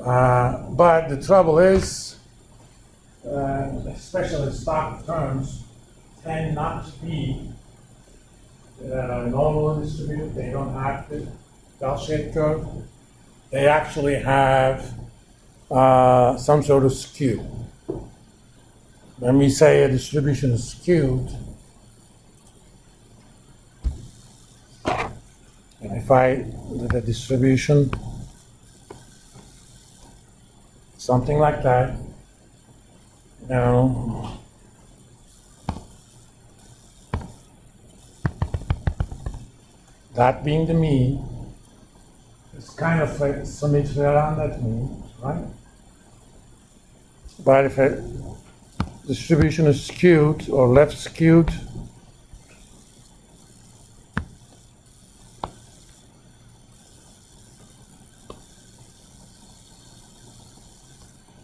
But the trouble is, especially stock terms, tend not to be normally distributed. They don't have the bell-shaped curve. They actually have some sort of skew. When we say a distribution is skewed, and if I do the distribution, something like that, now, that being the mean, it's kind of like symmetry around that mean, right? But if a distribution is skewed or left skewed,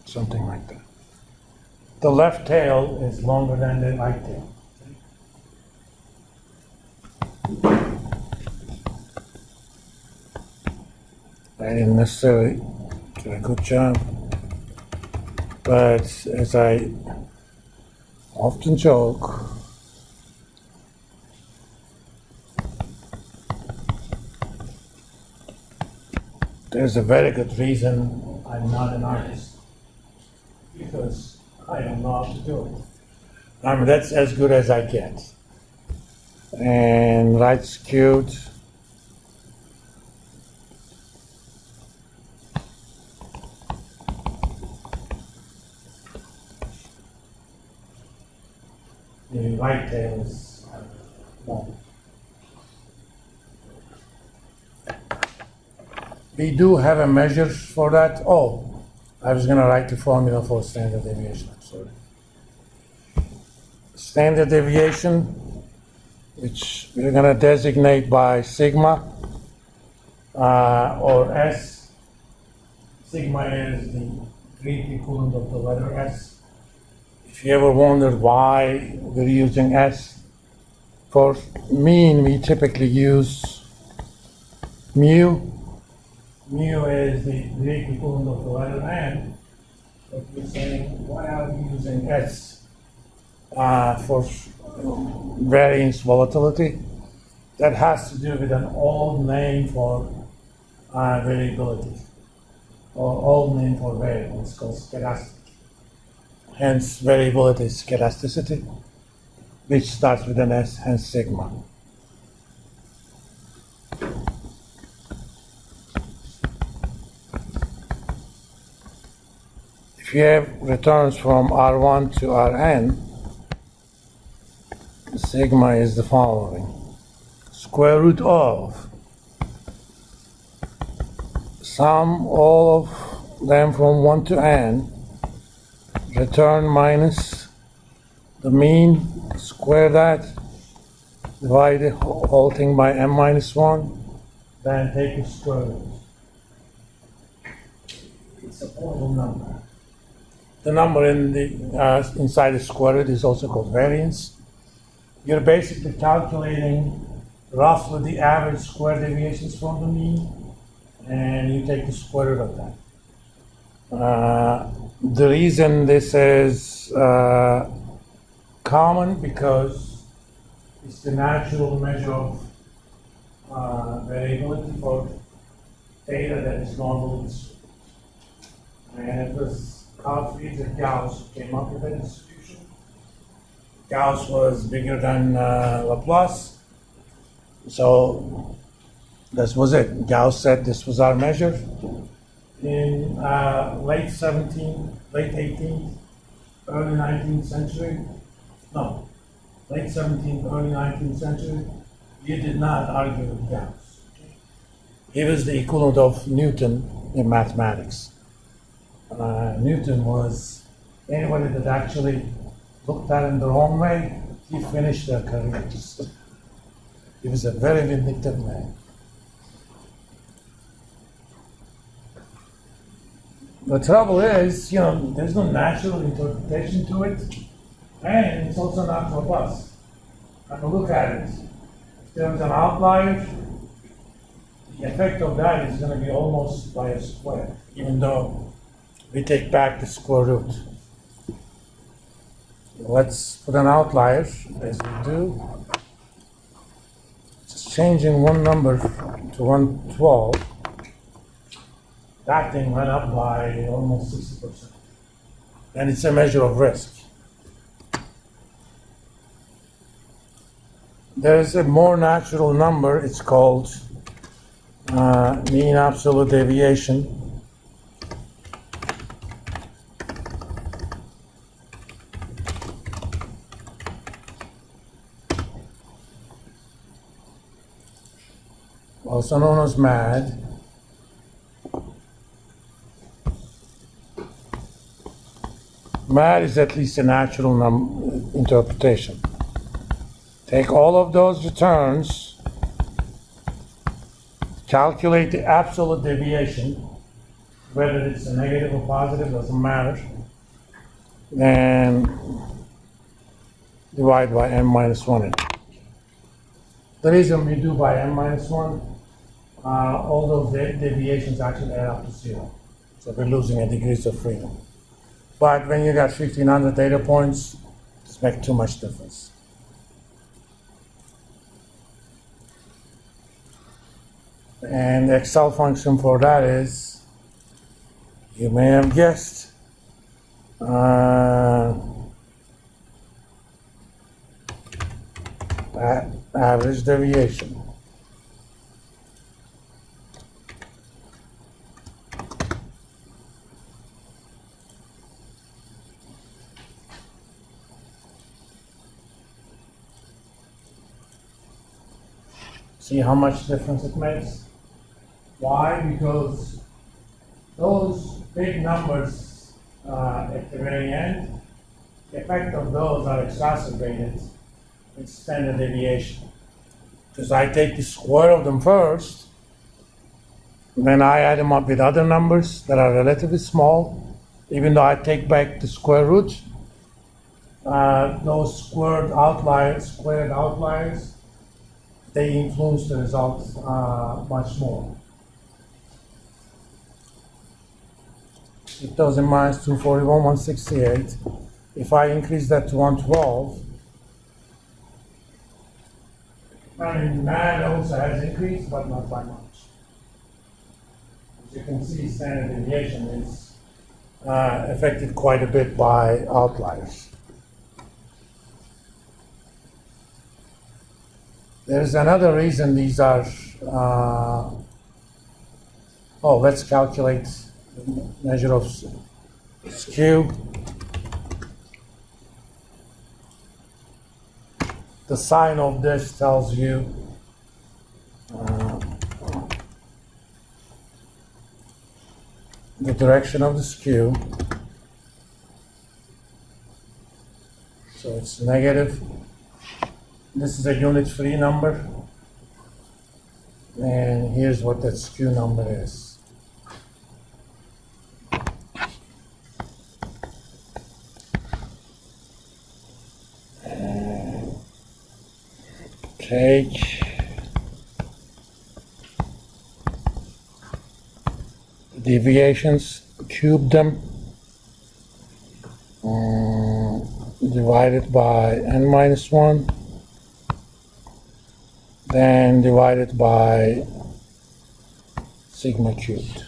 something like that. The left tail is longer than the right tail. I didn't necessarily do a good job, but as I often joke, there's a very good reason I'm not an artist, because I don't know how to do it. I mean, that's as good as I get. And right skewed, the right tail is long. We do have a measure for that. Oh, I was going to write the formula for standard deviation. I'm sorry. Standard deviation, which we're going to designate by sigma or S. Sigma is the Greek equivalent of the letter S. If you ever wondered why we're using S, for mean we typically use mu. Mu is the Greek equivalent of the letter N, but we're saying, why are we using S for variance volatility? That has to do with an old name for variability, or old name for variable. It's called stochastic. Hence, variability is stochasticity, which starts with an S, hence sigma. If you have returns from R1 to Rn, sigma is the following. Square root of sum all of them from 1 to n, return minus the mean, square that, divide the whole thing by n minus 1, then take the square root. It's a whole number. The number in the inside the square root is also called variance. You're basically calculating roughly the average square deviations from the mean, and you take the square root of that. The reason this is common because it's the natural measure of variability for data that is normally distributed. And it was Carl Friedrich Gauss who came up with that distribution. Gauss was bigger than Laplace, so this was it. Gauss said this was our measure. In late 18th, early 19th century, no, late 17th, early 19th century, you did not argue with Gauss. He was the equivalent of Newton in mathematics. Newton was anybody that actually looked at it in the wrong way, he finished their careers. He was a very vindictive man. The trouble is, there's no natural interpretation to it, and it's also not robust. Have a look at it. If there's an outlier, the effect of that is going to be almost by a square, even though we take back the square root. Let's put an outlier, as we do. Just changing one number to 112. That thing went up by almost 60%. And it's a measure of risk. There is a more natural number, it's called mean absolute deviation. Also known as MAD. MAD is at least a natural interpretation. Take all of those returns, calculate the absolute deviation, whether it's a negative or positive, doesn't matter, and divide by n minus 1. The reason we do by n minus 1, all those deviations actually add up to 0. So we're losing a degrees of freedom. But when you got 1,500 data points, it makes too much difference. And the Excel function for that is, you may have guessed, average deviation. See how much difference it makes? Why? Because those big numbers at the very end, the effect of those are exacerbated with standard deviation. Because I take the square of them first, then I add them up with other numbers that are relatively small, even though I take back the square root. Those squared outliers, they influence the results much more. Keep those in mind, 241, 168. If I increase that to 112, I mean, MAD also has increased, but not by much. As you can see, standard deviation is affected quite a bit by outliers. There's another reason these are, let's calculate the measure of skew. The sign of this tells you the direction of the skew. So it's negative. This is a unit-free number. And here's what that skew number is. Take the deviations, cube them, divide it by n minus 1, then divide it by sigma cubed.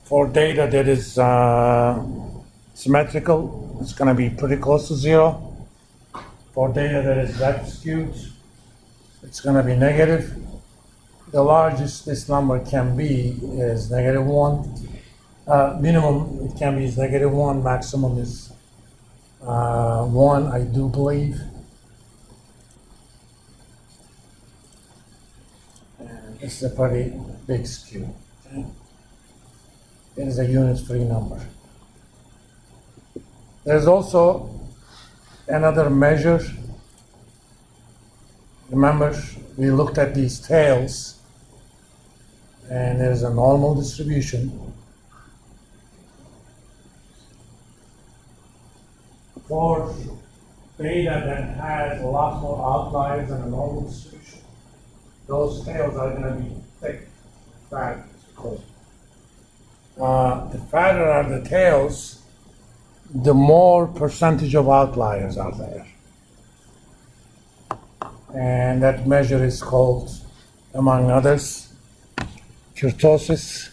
For data that is symmetrical, it's going to be pretty close to 0. For data that is left skewed, it's going to be negative. The largest this number can be is -1. Minimum it can be is -1. Maximum is 1, I do believe. And this is a pretty big skew. Okay? It is a unit-free number. There's also another measure. Remember, we looked at these tails, and there's a normal distribution. For data that has a lot more outliers than a normal distribution, those tails are going to be thick, fat, cool. The fatter are the tails, the more percentage of outliers are there. And that measure is called, among others, kurtosis,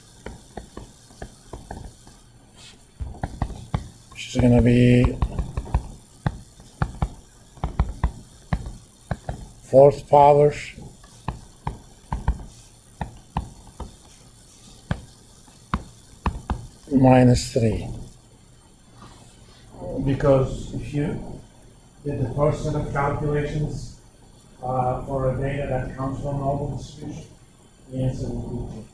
which is going to be fourth power minus 3. Because if you did the first set of calculations for a data that comes from normal distribution, the answer will be 2.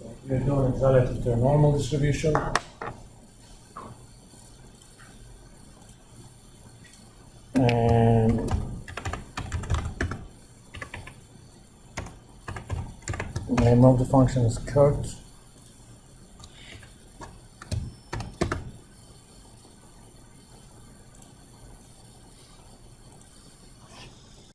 So if you're doing it relative to a normal distribution, and the name of the function is Kurt.